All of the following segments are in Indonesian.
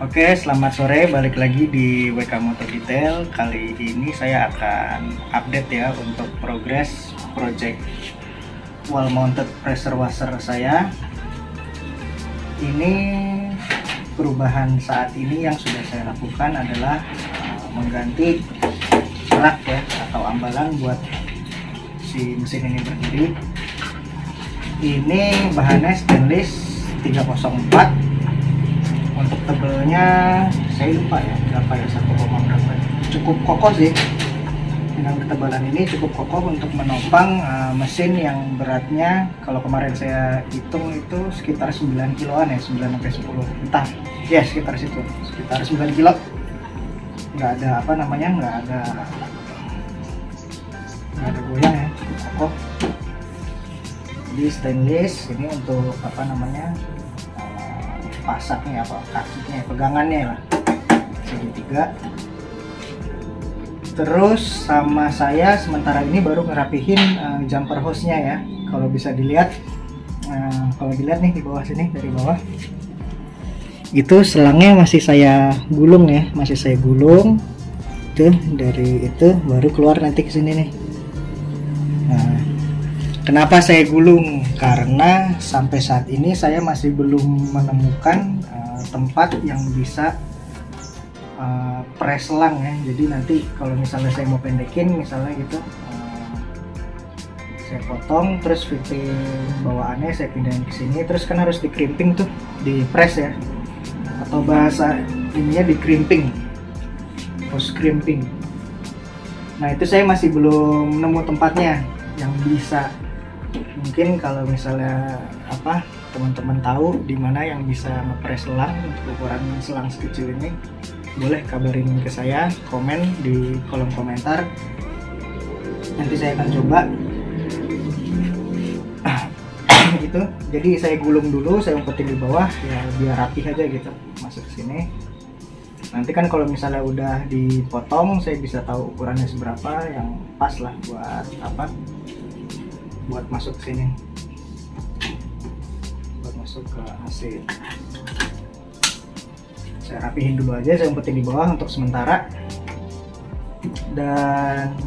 Oke, selamat sore. Balik lagi di WK Motor Detail. Kali ini saya akan update ya untuk progres project wall mounted pressure washer saya. Ini perubahan saat ini yang sudah saya lakukan adalah mengganti rak ya atau ambalan buat si mesin ini berdiri. Ini bahannya stainless 304. Untuk tebelnya saya lupa ya berapa ya, 1, berapa ya. Cukup kokoh sih, dengan ketebalan ini cukup kokoh untuk menopang mesin yang beratnya, kalau kemarin saya hitung itu sekitar 9 kiloan ya, 9-10 entah ya, sekitar situ, sekitar 9 kilo. Nggak ada nggak ada goyang ya, cukup kokoh. Jadi stainless ini untuk pasaknya, kakinya, pegangannya lah segitiga. Terus sama saya sementara ini baru ngerapihin jumper hose-nya ya. Kalau bisa dilihat, kalau dilihat nih di bawah sini, dari bawah itu selangnya masih saya gulung ya, masih saya gulung tuh, dari itu baru keluar nanti ke sini nih. Nah, kenapa saya gulung? Karena sampai saat ini saya masih belum menemukan tempat yang bisa press selang ya. Jadi nanti kalau misalnya saya mau pendekin, misalnya gitu, saya potong, terus fitting bawaannya saya pindahin ke sini, terus kan harus di crimping tuh, di press ya, atau bahasa ininya di crimping, post crimping. Nah itu saya masih belum nemu tempatnya yang bisa. Mungkin kalau misalnya teman-teman tahu di mana yang bisa ngepres selang untuk ukuran selang sekecil ini, boleh kabarin ke saya, komen di kolom komentar. Nanti saya akan coba. Gitu. Jadi saya gulung dulu, saya umpetin di bawah ya biar rapih aja gitu, masuk ke sini. Nanti kan kalau misalnya udah dipotong, saya bisa tahu ukurannya seberapa yang pas lah buat masuk ke sini, buat masuk ke AC. Saya rapihin dulu aja, saya umpetin di bawah untuk sementara. Dan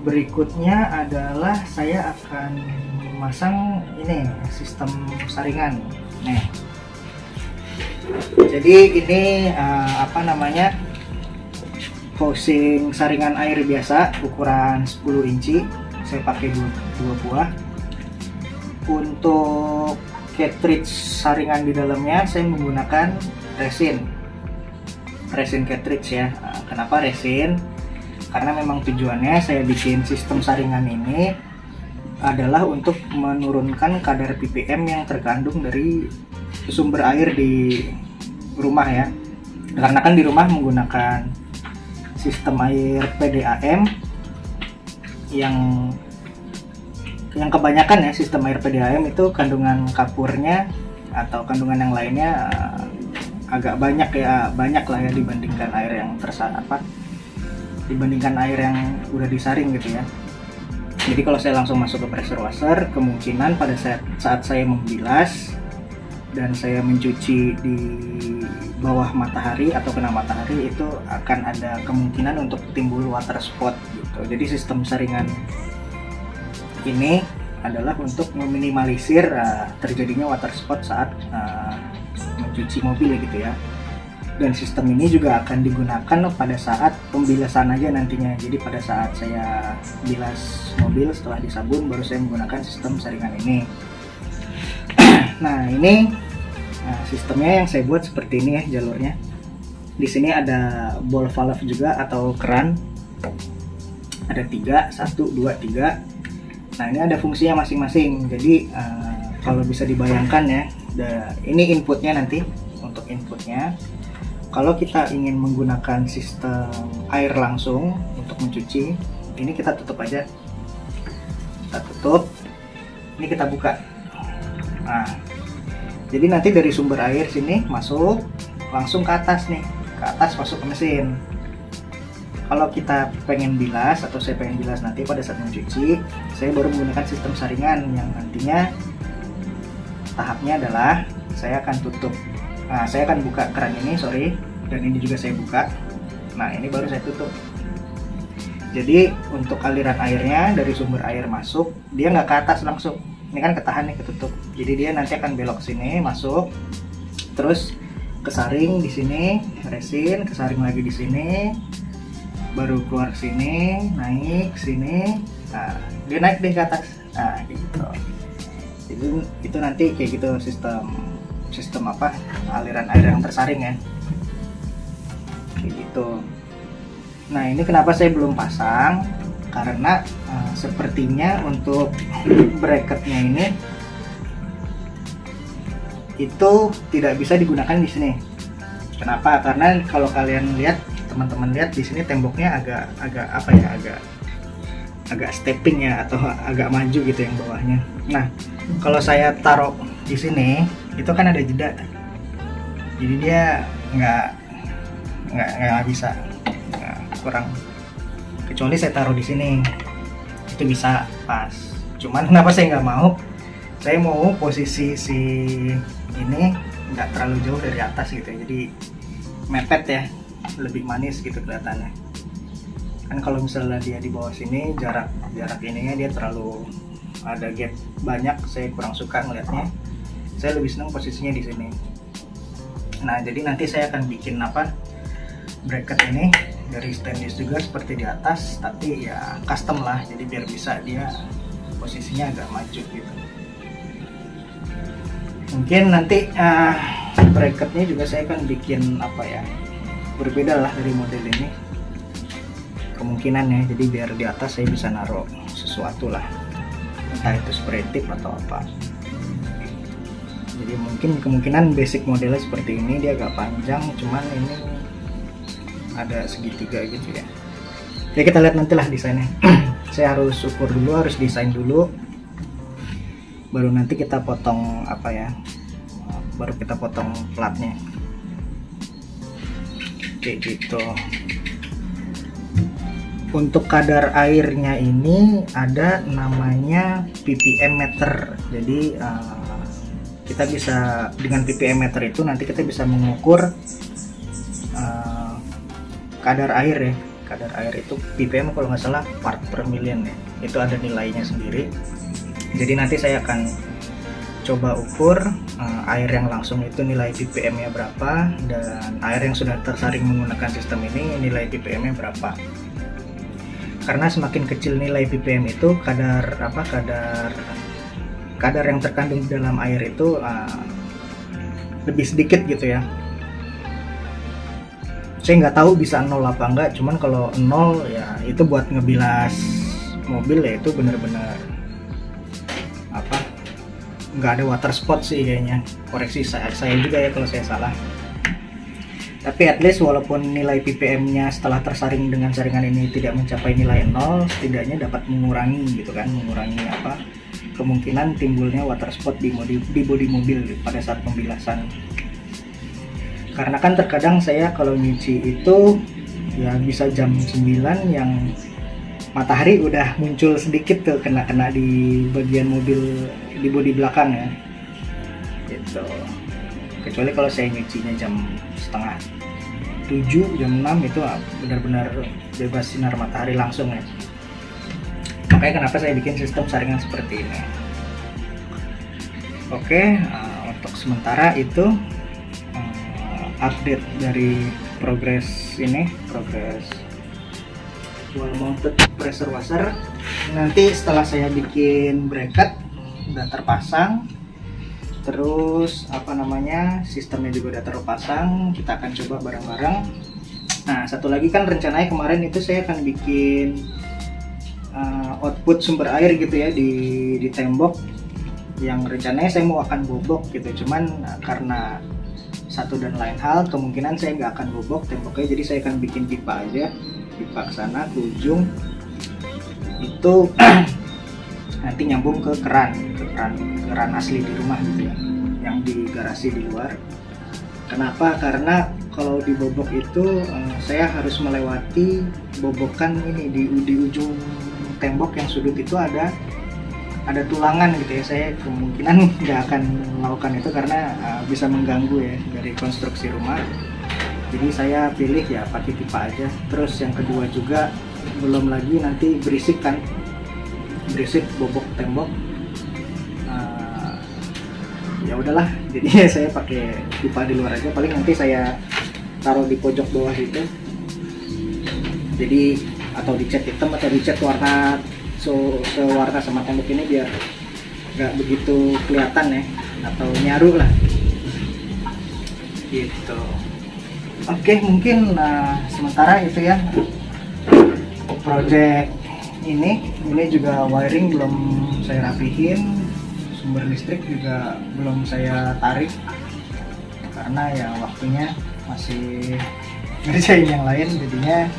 berikutnya adalah saya akan memasang ini sistem saringan. Nih, jadi ini housing saringan air biasa ukuran 10 inci. Saya pakai dua buah. Untuk cartridge saringan di dalamnya saya menggunakan resin cartridge ya. Kenapa resin? Karena memang tujuannya saya bikin sistem saringan ini adalah untuk menurunkan kadar ppm yang terkandung dari sumber air di rumah ya. Karena kan di rumah menggunakan sistem air PDAM yang kebanyakan ya, sistem air PDAM itu kandungan kapurnya atau kandungan yang lainnya agak banyak lah ya dibandingkan air yang dibandingkan air yang udah disaring gitu ya. Jadi kalau saya langsung masuk ke pressure washer, kemungkinan pada saat saya membilas dan saya mencuci di bawah matahari atau kena matahari, itu akan ada kemungkinan untuk timbul water spot gitu. Jadi sistem saringan ini adalah untuk meminimalisir terjadinya water spot saat mencuci mobil gitu ya. Dan sistem ini juga akan digunakan pada saat pembilasan aja nantinya. Jadi pada saat saya bilas mobil setelah disabun, baru saya menggunakan sistem saringan ini. Nah ini sistemnya yang saya buat seperti ini ya jalurnya. Di sini ada ball valve juga atau keran. Ada 3, 1, 2, 3. Nah ini ada fungsinya masing-masing. Jadi kalau bisa dibayangkan ya, ini inputnya nanti. Untuk inputnya, kalau kita ingin menggunakan sistem air langsung untuk mencuci, ini kita tutup aja. Kita tutup. Ini kita buka. Nah, jadi nanti dari sumber air sini masuk langsung ke atas nih, ke atas masuk ke mesin. Kalau kita pengen bilas atau saya pengen bilas nanti pada saat mencuci, saya baru menggunakan sistem saringan yang nantinya tahapnya adalah saya akan tutup Nah, saya akan buka keran ini, sorry, dan ini juga saya buka. Nah, ini baru saya tutup. Jadi untuk aliran airnya dari sumber air masuk, dia nggak ke atas langsung. Ini kan ketahan nih, ketutup. Jadi dia nanti akan belok sini, masuk, terus kesaring di sini, resin, kesaring lagi di sini, baru keluar sini, naik sini. Nah, dia naik deh ke atas. Nah, gitu. Jadi itu nanti kayak gitu sistem apa? Aliran air yang tersaring ya. Kayak gitu. Nah, ini kenapa saya belum pasang? Karena sepertinya untuk bracketnya ini itu tidak bisa digunakan di sini. Kenapa? Karena kalau kalian lihat, teman-teman lihat di sini temboknya agak apa ya, agak stepping ya, atau agak maju gitu yang bawahnya. Nah, kalau saya taruh di sini itu kan ada jeda, jadi dia nggak bisa. Kurang, kecuali saya taruh di sini itu bisa pas. Cuman kenapa saya nggak mau? Saya mau posisi si ini nggak terlalu jauh dari atas gitu, jadi mepet ya, lebih manis gitu kelihatannya. Kan kalau misalnya dia di bawah sini, jarak ininya dia terlalu ada gap banyak, saya kurang suka ngelihatnya. Saya lebih senang posisinya di sini. Nah, jadi nanti saya akan bikin apa, bracket ini dari stainless juga seperti di atas, tapi ya custom lah, jadi biar bisa dia posisinya agak maju gitu. Mungkin nanti bracketnya juga saya akan bikin apa ya, berbeda lah dari model ini kemungkinan ya, jadi biar di atas saya bisa naruh sesuatu lah, entah itu spray tip atau apa. Jadi mungkin kemungkinan basic modelnya seperti ini, dia agak panjang, cuman ini ada segitiga gitu ya. Ya kita lihat nantilah desainnya. Saya harus ukur dulu, harus desain dulu, baru nanti kita potong apa ya, baru kita potong platnya kayak gitu. Untuk kadar airnya ini ada namanya ppm meter. Jadi kita bisa dengan ppm meter itu nanti kita bisa mengukur kadar air ya. Kadar air itu ppm kalau nggak salah part per million ya, itu ada nilainya sendiri. Jadi nanti saya akan coba ukur air yang langsung itu nilai ppm nya berapa, dan air yang sudah tersaring menggunakan sistem ini nilai ppm nya berapa. Karena semakin kecil nilai ppm itu, kadar yang terkandung di dalam air itu lebih sedikit gitu ya. Saya nggak tahu bisa 0 apa enggak, cuman kalau 0 ya itu buat ngebilas mobil ya, itu bener-bener apa, nggak ada water spot sih kayaknya. Koreksi saya juga ya kalau saya salah. Tapi at least walaupun nilai ppm nya setelah tersaring dengan saringan ini tidak mencapai nilai 0, setidaknya dapat mengurangi gitu kan, mengurangi apa, kemungkinan timbulnya water spot di bodi mobil pada saat pembilasan. Karena kan terkadang saya kalau nyuci itu ya bisa jam 9 yang matahari udah muncul sedikit tuh, kena di bagian mobil, di bodi belakang ya gitu. Kecuali kalau saya nyucinya jam setengah 7, jam 6 itu benar-benar bebas sinar matahari langsung ya. Makanya kenapa saya bikin sistem saringan seperti ini. Oke, untuk sementara itu update dari progres wall mounted pressure washer. Nanti setelah saya bikin bracket udah terpasang, terus apa namanya, sistemnya juga udah terpasang, kita akan coba bareng-bareng. Nah, satu lagi kan rencananya kemarin itu saya akan bikin output sumber air gitu ya di tembok, yang rencananya saya mau akan bobok gitu, cuman karena satu dan lain hal kemungkinan saya nggak akan bobok temboknya, jadi saya akan bikin pipa aja, pipa ke sana ke ujung itu nanti nyambung ke keran asli di rumah gitu ya, yang di garasi di luar. Kenapa? Karena kalau di bobok itu saya harus melewati bobokan ini di ujung tembok yang sudut itu ada ada tulangan gitu ya, saya kemungkinan nggak akan melakukan itu karena bisa mengganggu ya dari konstruksi rumah. Jadi saya pilih ya pakai pipa aja. Terus yang kedua juga, belum lagi nanti berisik kan, berisik bobok tembok. Ya udahlah, jadi saya pakai pipa di luar aja. Paling nanti saya taruh di pojok bawah situ. Jadi atau dicat hitam atau dicat warna sewarna sama tembok ini biar nggak begitu kelihatan ya, atau nyaru lah gitu. Oke, mungkin sementara itu ya project ini juga wiring belum saya rapihin, sumber listrik juga belum saya tarik karena ya waktunya masih ngerjain yang lain, jadinya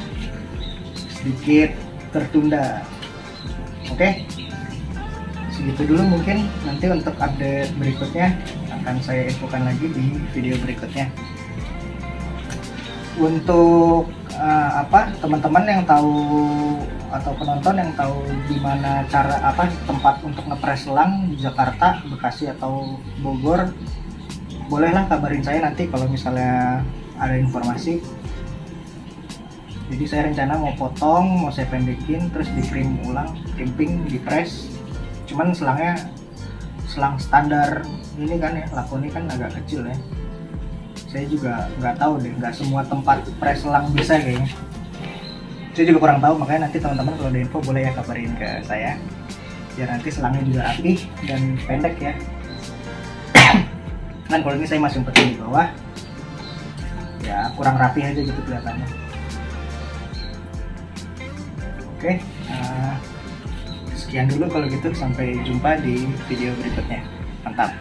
sedikit tertunda. Oke, segitu dulu mungkin. Nanti untuk update berikutnya akan saya infokan lagi di video berikutnya. Untuk teman-teman yang tahu atau penonton yang tahu gimana cara tempat untuk ngepres selang di Jakarta, Bekasi atau Bogor, bolehlah kabarin saya nanti kalau misalnya ada informasi. Jadi saya rencana mau potong, mau saya pendekin, terus di frame ulang, crimping, di press. Cuman selangnya selang standar ini kan ya, lakoni kan agak kecil ya. Saya juga nggak tahu deh, nggak semua tempat press selang bisa kayaknya. Saya juga kurang tahu, makanya nanti teman-teman kalau ada info boleh ya kabarin ke saya, biar nanti selangnya juga rapih dan pendek ya. Kan kalau ini saya masih umpetin di bawah, ya kurang rapih aja gitu kelihatannya. Oke, sekian dulu kalau gitu, sampai jumpa di video berikutnya. Mantap.